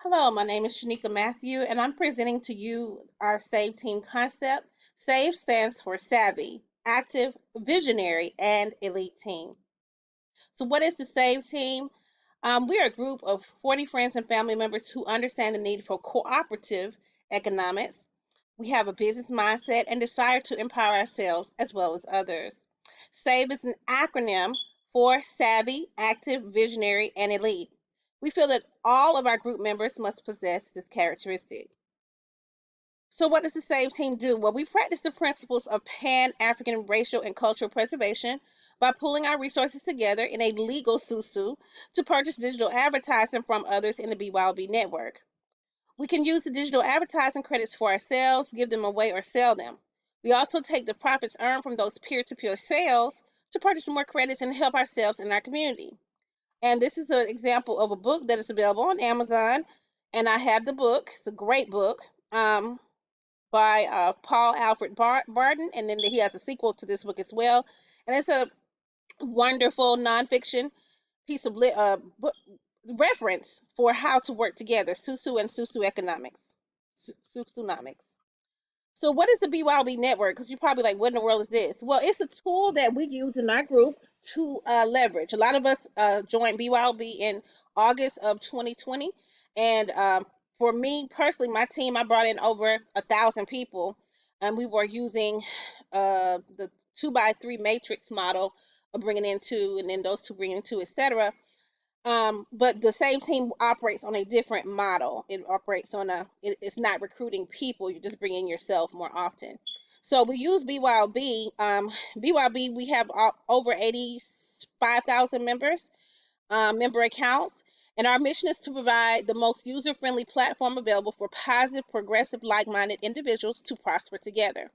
Hello, my name is Shanika Matthew, and I'm presenting to you our S.A.V.E team concept. S.A.V.E stands for Savvy, Active, Visionary, and Elite Team. So, what is the S.A.V.E team? We are a group of 40 friends and family members who understand the need for cooperative economics. We have a business mindset and desire to empower ourselves as well as others. SAVE is an acronym for Savvy, Active, Visionary, and Elite. We feel that all of our group members must possess this characteristic. So, what does the SAVE team do? Well, we practice the principles of Pan African racial and cultural preservation by pooling our resources together in a legal susu to purchase digital advertising from others in the BYOB network. We can use the digital advertising credits for ourselves, give them away, or sell them. We also take the profits earned from those peer to peer sales to purchase more credits and help ourselves and our community. And this is an example of a book that is available on Amazon. And I have the book, it's a great book. By Paul Alfred Barton, and then he has a sequel to this book as well. And it's a wonderful nonfiction piece of book reference for how to work together, Susu and Susu economics, Susunomics. So, what is the BYOB network? Because you're probably like, what in the world is this? Well, it's a tool that we use in our group to leverage. A lot of us joined BYOB in August of 2020. And for me personally, my team, I brought in over 1,000 people. And we were using the 2 by 3 matrix model of bringing in two, and then those two bringing in two, etc. But the same team operates on a different model. It operates on it's not recruiting people, you're just bringing yourself more often. So we use BYOB. BYOB, we have over 85,000 members, member accounts. And our mission is to provide the most user friendly platform available for positive, progressive, like minded individuals to prosper together.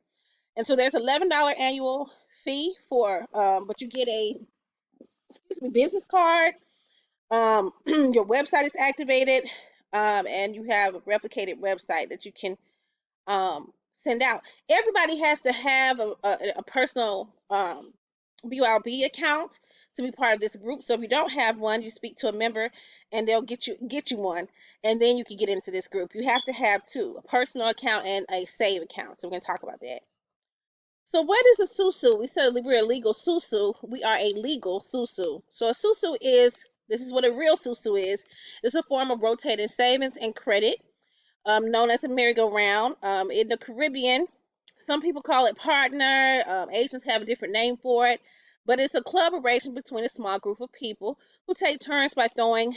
And so there's $11 annual fee but you get a, excuse me, business card. Your website is activated, and you have a replicated website that you can send out. Everybody has to have a personal BYOB account to be part of this group. So if you don't have one, you speak to a member, and they'll get you one, and then you can get into this group. You have to have two: a personal account and a save account. So we're gonna talk about that. So what is a susu? We said we're a legal susu. We are a legal susu. So a susu is, this is what a real susu is. It's a form of rotating savings and credit, known as a merry-go-round. In the Caribbean, some people call it partner. Asians have a different name for it, but it's a collaboration between a small group of people who take turns by throwing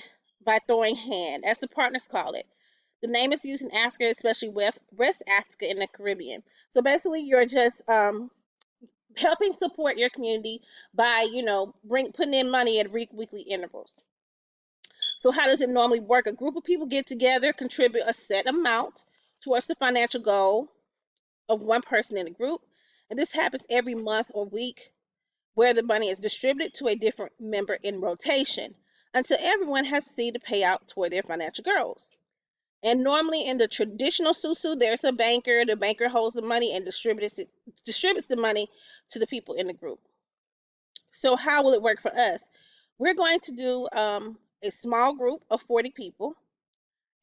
hand, as the partners call it. The name is used in Africa, especially West Africa and the Caribbean. So basically, you're just helping support your community by putting in money at weekly intervals. So how does it normally work? A group of people get together, contribute a set amount towards the financial goal of one person in the group, and this happens every month or week, where the money is distributed to a different member in rotation until everyone has received a payout toward their financial goals. And normally in the traditional susu, there's a banker. The banker holds the money and distributes the money to the people in the group. So how will it work for us? We're going to do a small group of 40 people,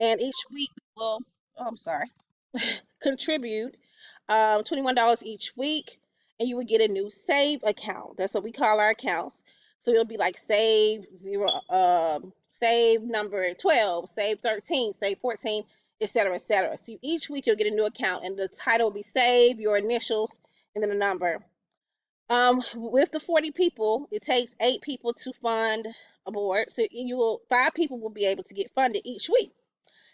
and each week we will, oh, I'm sorry, contribute $21 each week, and you would get a new save account. That's what we call our accounts. So it'll be like save zero, save number 12, save 13, save 14, etc., etc. So each week you'll get a new account, and the title will be save, your initials, and then a number. With the 40 people, it takes 8 people to fund a board. So 5 people will be able to get funded each week.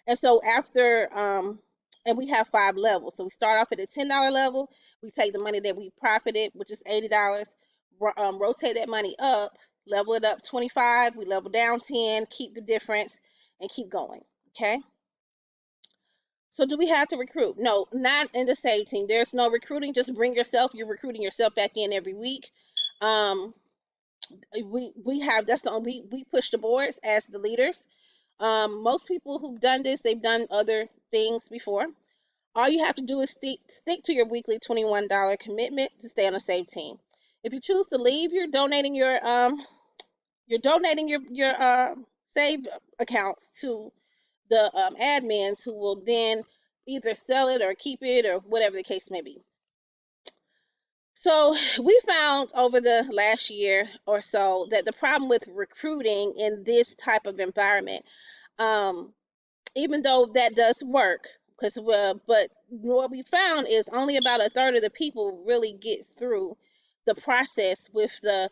And so and we have 5 levels. So we start off at a $10 level. We take the money that we profited, which is $80, rotate that money up, level it up 25. We level down 10, keep the difference, and keep going. Okay. So do we have to recruit? No, not in the SAVE team. There's no recruiting. Just bring yourself. You're recruiting yourself back in every week. Um, we have that's the only we push the boards as the leaders. Most people who've done this, they've done other things before. All you have to do is stick to your weekly $21 commitment to stay on the SAVE team. If you choose to leave, you're donating your SAVE accounts to the admins who will then either sell it or keep it or whatever the case may be. So we found over the last year or so that the problem with recruiting in this type of environment, um, even though that does work, because but what we found is only about a third of the people really get through the process with the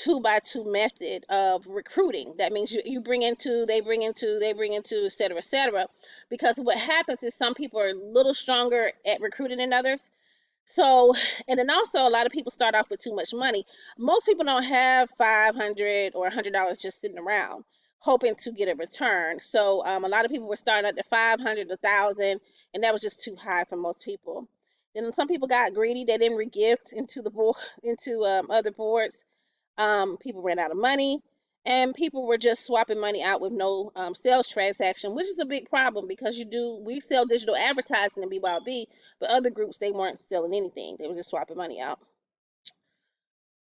2 by 2 method of recruiting. That means you bring in two, they bring in two, they bring in two, et cetera, et cetera. Because what happens is some people are a little stronger at recruiting than others. So, and then also a lot of people start off with too much money. Most people don't have 500 or $100 just sitting around hoping to get a return. So, a lot of people were starting at the 500, 1,000, and that was just too high for most people. Then some people got greedy; they didn't regift into the board, into other boards. People ran out of money, and people were just swapping money out with no sales transaction, which is a big problem because we sell digital advertising in BYB, but other groups they weren't selling anything; they were just swapping money out.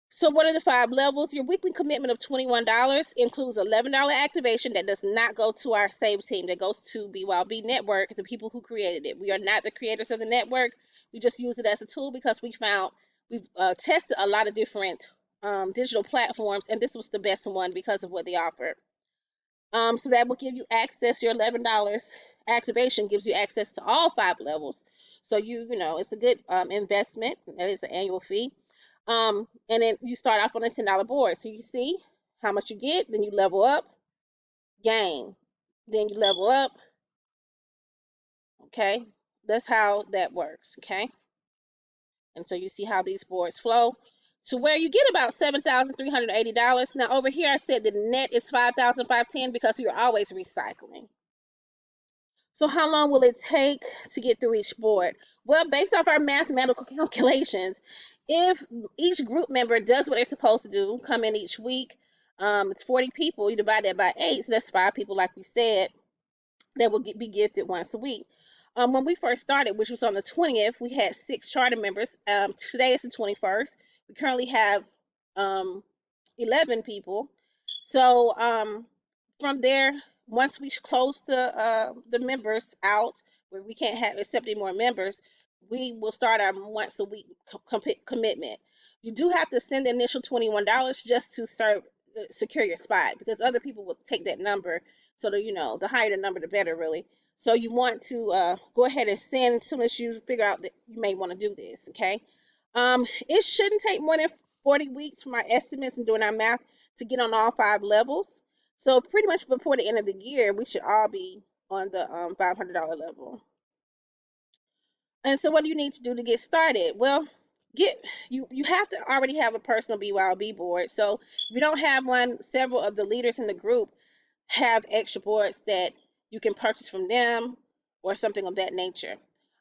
So, what are the 5 levels? Your weekly commitment of $21 includes $11 activation that does not go to our SAVE team, that goes to BYB Network, the people who created it. We are not the creators of the network. We just use it as a tool because we've tested a lot of different digital platforms, and this was the best one because of what they offered. So that will give you access. Your $11 activation gives you access to all 5 levels. So it's a good investment. That is an annual fee. And then you start off on a $10 board. So you see how much you get, then you level up, gain, then you level up. Okay, that's how that works. Okay, and so you see how these boards flow to where you get about $7,380. Now over here, I said the net is 5,510 because you're always recycling. So how long will it take to get through each board? Well, based off our mathematical calculations, if each group member does what they're supposed to do, come in each week, it's 40 people, you divide that by 8, so that's 5 people, like we said, that will be gifted once a week. When we first started, which was on the 20th, we had 6 charter members. Today is the 21st. We currently have 11 people. So from there, once we close the members out, where we can't have accept any more members, we will start our once a week commitment. You do have to send the initial $21 just to secure your spot because other people will take that number. So the higher the number, the better, really. So you want to go ahead and send as soon as you figure out that you may want to do this. Okay. It shouldn't take more than 40 weeks from our estimates and doing our math to get on all 5 levels. So pretty much before the end of the year, we should all be on the $500 level. And so what do you need to do to get started? Well, get you have to already have a personal BYOB board. So if you don't have one, several of the leaders in the group have extra boards that you can purchase from them or something of that nature.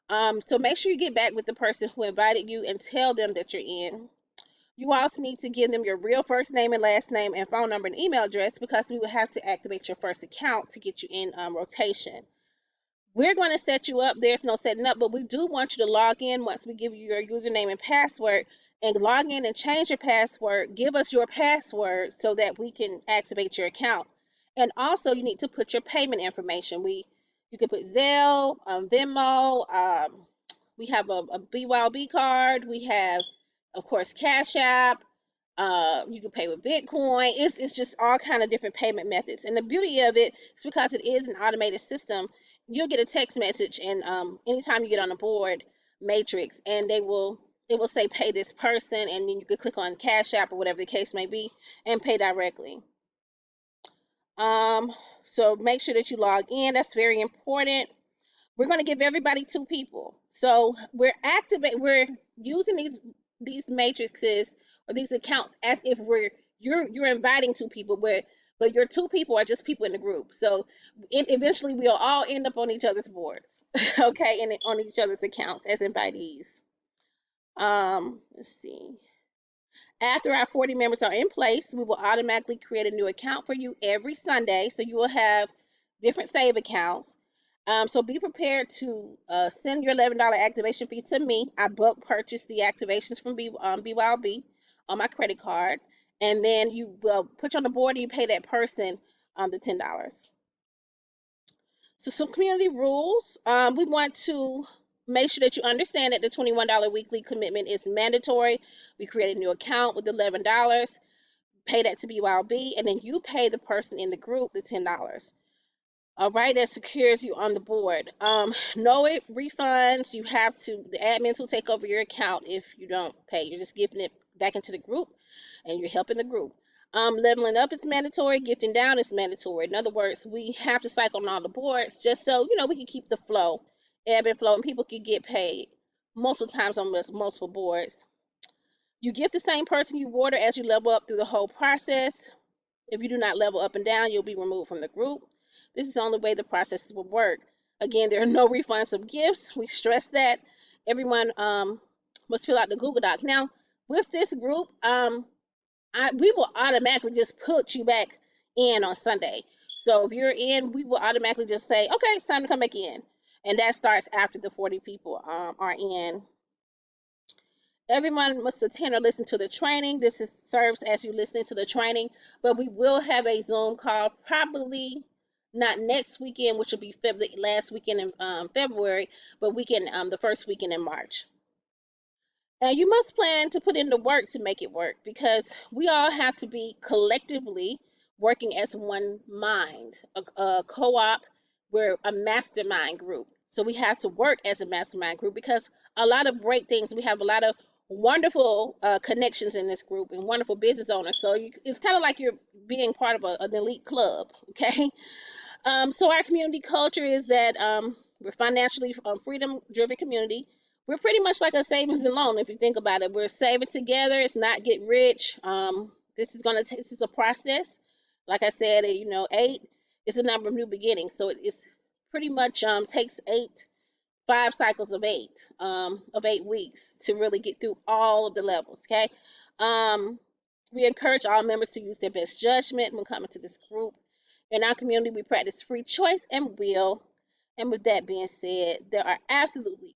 So make sure you get back with the person who invited you and tell them that you're in. You also need to give them your real first name and last name and phone number and email address because we will have to activate your first account to get you in rotation. We're going to set you up. There's no setting up, but we do want you to log in once we give you your username and password and log in and change your password. Give us your password so that we can activate your account. And also, you need to put your payment information. You can put Zelle, Venmo. We have a BYOB card. We have, of course, Cash App. You can pay with Bitcoin. It's just all kind of different payment methods. And the beauty of it is because it is an automated system. You'll get a text message, and anytime you get on the board matrix, and it will say pay this person, and then you can click on Cash App or whatever the case may be, and pay directly. So make sure that you log in. That's very important. We're going to give everybody 2 people. So we're using these matrices or these accounts as if you're inviting 2 people, but your 2 people are just people in the group. So eventually we'll all end up on each other's boards, okay, and on each other's accounts as invitees. Let's see. After our 40 members are in place, we will automatically create a new account for you every Sunday. So you will have different save accounts. So be prepared to send your $11 activation fee to me. I bulk purchase the activations from BYOB on my credit card. And then you will put you on the board and you pay that person the $10. So some community rules. We want to make sure that you understand that the $21 weekly commitment is mandatory. We create a new account with $11. Pay that to BYOB, and then you pay the person in the group the $10. All right, that secures you on the board. No refunds. You have to, the admins will take over your account if you don't pay. You're just gifting it back into the group and you're helping the group. Leveling up is mandatory, gifting down is mandatory. In other words, we have to cycle on all the boards just so we can keep the flow, ebb and flow, and people can get paid multiple times on multiple boards. You gift the same person you water as you level up through the whole process. If you do not level up and down, you'll be removed from the group. This is the only way the processes will work. Again, there are no refunds of gifts. We stress that. Everyone must fill out the Google Doc. Now, with this group, we will automatically just put you back in on Sunday. So if you're in, we will automatically just say, okay, it's time to come back in. And that starts after the 40 people are in. Everyone must attend or listen to the training. Serves as you listening to the training, but we will have a Zoom call probably not next weekend, which will be the last weekend in February, but the first weekend in March. And you must plan to put in the work to make it work, because we all have to be collectively working as one mind. A co-op, we're a mastermind group. So we have to work as a mastermind group, because a lot of great things, we have a lot of wonderful connections in this group and wonderful business owners. So it's kind of like you're being part of an elite club, okay? So our community culture is that we're financially freedom-driven community. We're pretty much like a savings and loan if you think about it. We're saving together. It's not get rich. This is a process. Like I said, 8 is a number of new beginnings. So it's pretty much takes 5 cycles of 8 weeks to really get through all of the levels. Okay. We encourage all members to use their best judgment when coming to this group. In our community, we practice free choice and will. And with that being said, there are absolutely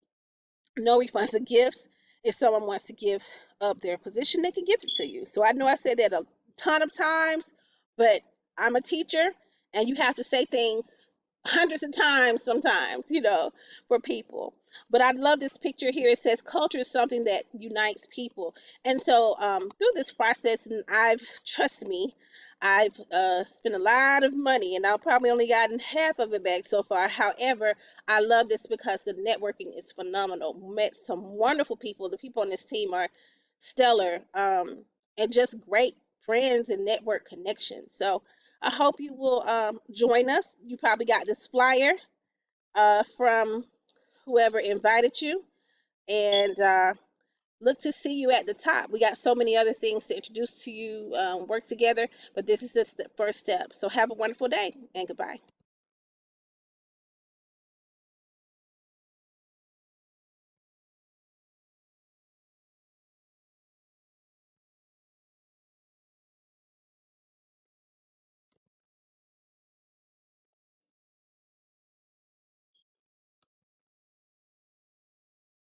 no refunds of gifts. If someone wants to give up their position, they can gift it to you. So I know I said that a ton of times, but I'm a teacher, and you have to say things hundreds of times sometimes, for people. But I love this picture here. It says culture is something that unites people. And so through this process, and trust me, I've spent a lot of money, and I've probably only gotten half of it back so far. However, I love this because the networking is phenomenal. Met some wonderful people. The people on this team are stellar, and just great friends and network connections. So I hope you will join us. You probably got this flyer from whoever invited you, and look to see you at the top. We got so many other things to introduce to you, work together, but this is just the first step. So have a wonderful day, and goodbye.